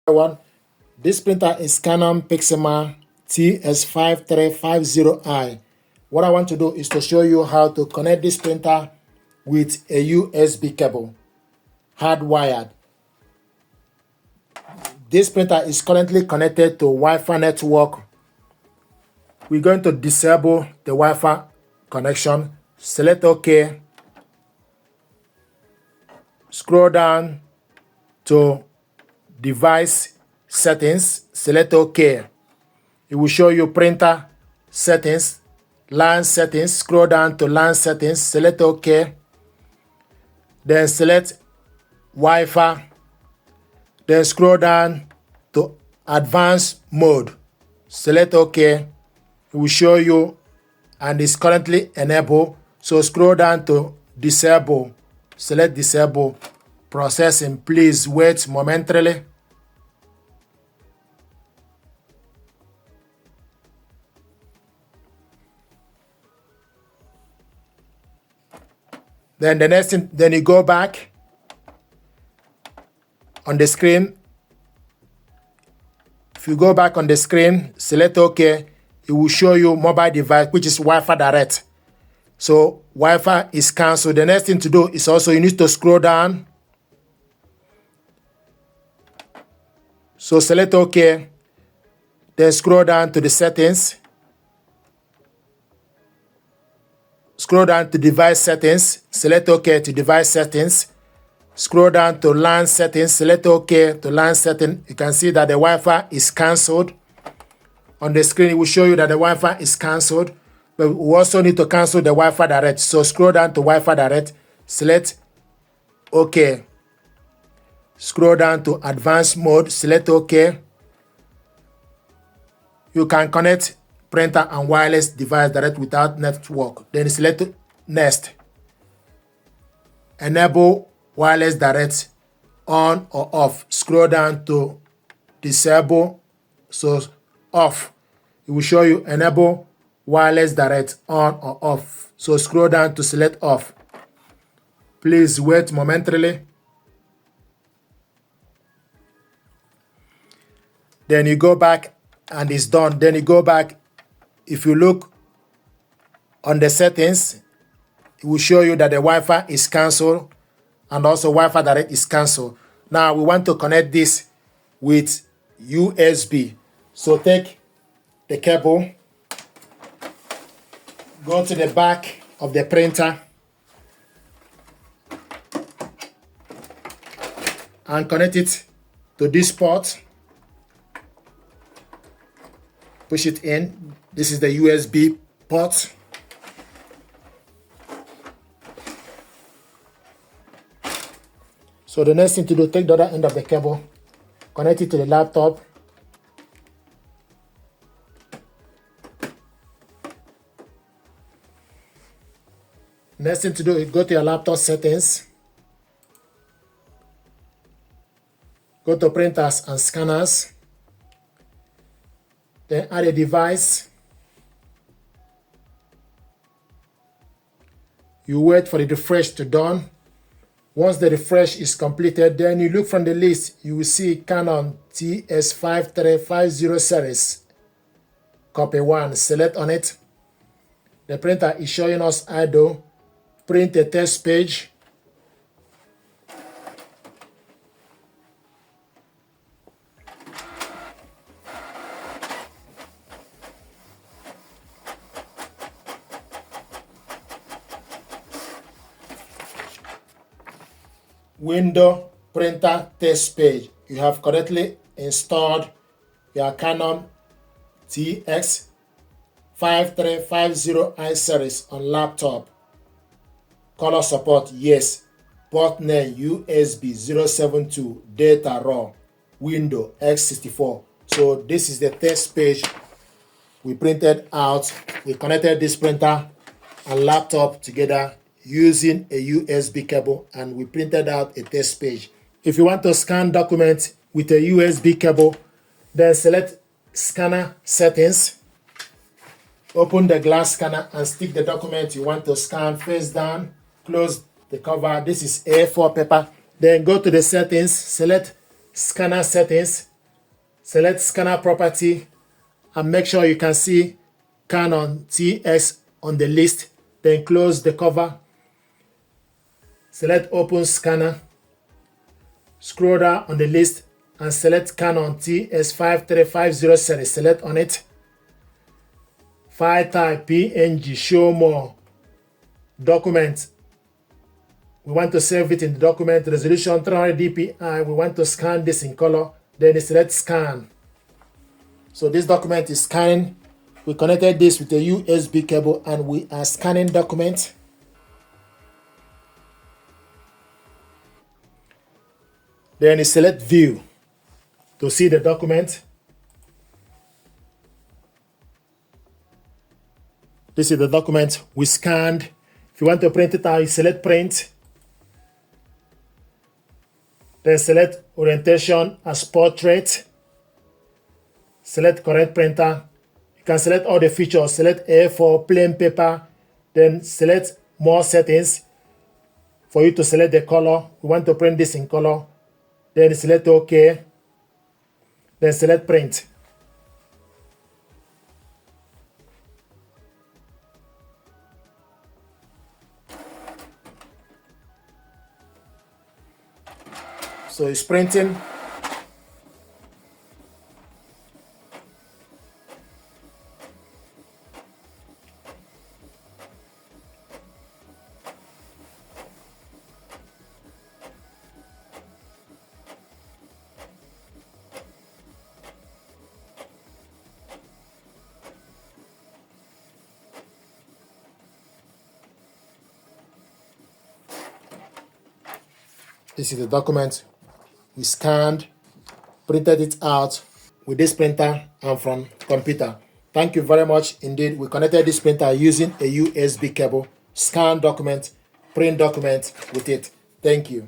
One, this printer is Canon Pixma TS5350i. What I want to do is to show you how to connect this printer with a USB cable, hardwired. This printer is currently connected to Wi-Fi network. We're going to disable the Wi-Fi connection, select OK, scroll down to device settings, select OK. It will show you printer settings, LAN settings, scroll down to LAN settings, select OK. Then select Wi-Fi. Then scroll down to advanced mode, select OK. It will show you and is currently enabled. So scroll down to disable, select disable. Processing, please wait momentarily. Then the next thing, then you go back on the screen. If you go back on the screen, select OK, it will show you mobile device, which is Wi-Fi direct. So Wi-Fi is cancelled. The next thing to do is also you need to scroll down. So select OK, then scroll down to the settings. Scroll down to device settings, select OK to device settings. Scroll down to LAN settings, select OK to LAN setting. You can see that the Wi-Fi is cancelled. On the screen, it will show you that the Wi-Fi is cancelled. But we also need to cancel the Wi-Fi direct. So scroll down to Wi-Fi direct, select OK. Scroll down to advanced mode, select OK. You can connect printer and wireless device direct without network. Then select next. Enable wireless direct on or off. Scroll down to disable, so off. It will show you enable wireless direct on or off. So scroll down to select off. Please wait momentarily. Then you go back and it's done. Then you go back. If you look on the settings, it will show you that the Wi-Fi is cancelled and also Wi-Fi direct is cancelled. Now we want to connect this with USB. So take the cable, go to the back of the printer and connect it to this port. Push it in. This is the USB port. So the next thing to do, take the other end of the cable, connect it to the laptop. Next thing to do is go to your laptop settings. Go to printers and scanners. Then add a device. You wait for the refresh to done. Once the refresh is completed, then you look from the list, you will see Canon TS5350 series. Copy 1, select on it. The printer is showing us idle. Print a test page. Window printer test page. You have correctly installed your Canon TX5350i series on laptop. Color support, yes. Port name USB 072, data raw, window x64. So this is the test page we printed out. We connected this printer and laptop together using a USB cable, and we printed out a test page. If you want to scan documents with a USB cable, then select scanner settings, open the glass scanner and stick the document you want to scan face down, close the cover. This is A4 paper. Then go to the settings, select scanner settings, Select scanner property and make sure you can see Canon TS on the list. Then close the cover. Select open scanner. Scroll down on the list and select Canon TS5350 series. Select on it. File type PNG, show more. Document. We want to save it in the document. Resolution 300 dpi. We want to scan this in color. Then select scan. So this document is scanning. We connected this with a USB cable and we are scanning document. Then select view to see the document. This is the document we scanned. If you want to print it out, you select print. Then select orientation as portrait. Select correct printer. You can select all the features. Select A4, plain paper. Then select more settings for you to select the color. We want to print this in color. Then select OK. Then select print. So it's printing. This is the document we scanned, printed it out with this printer and from computer. Thank you very much indeed. We connected this printer using a USB cable, scan document, print document with it. Thank you.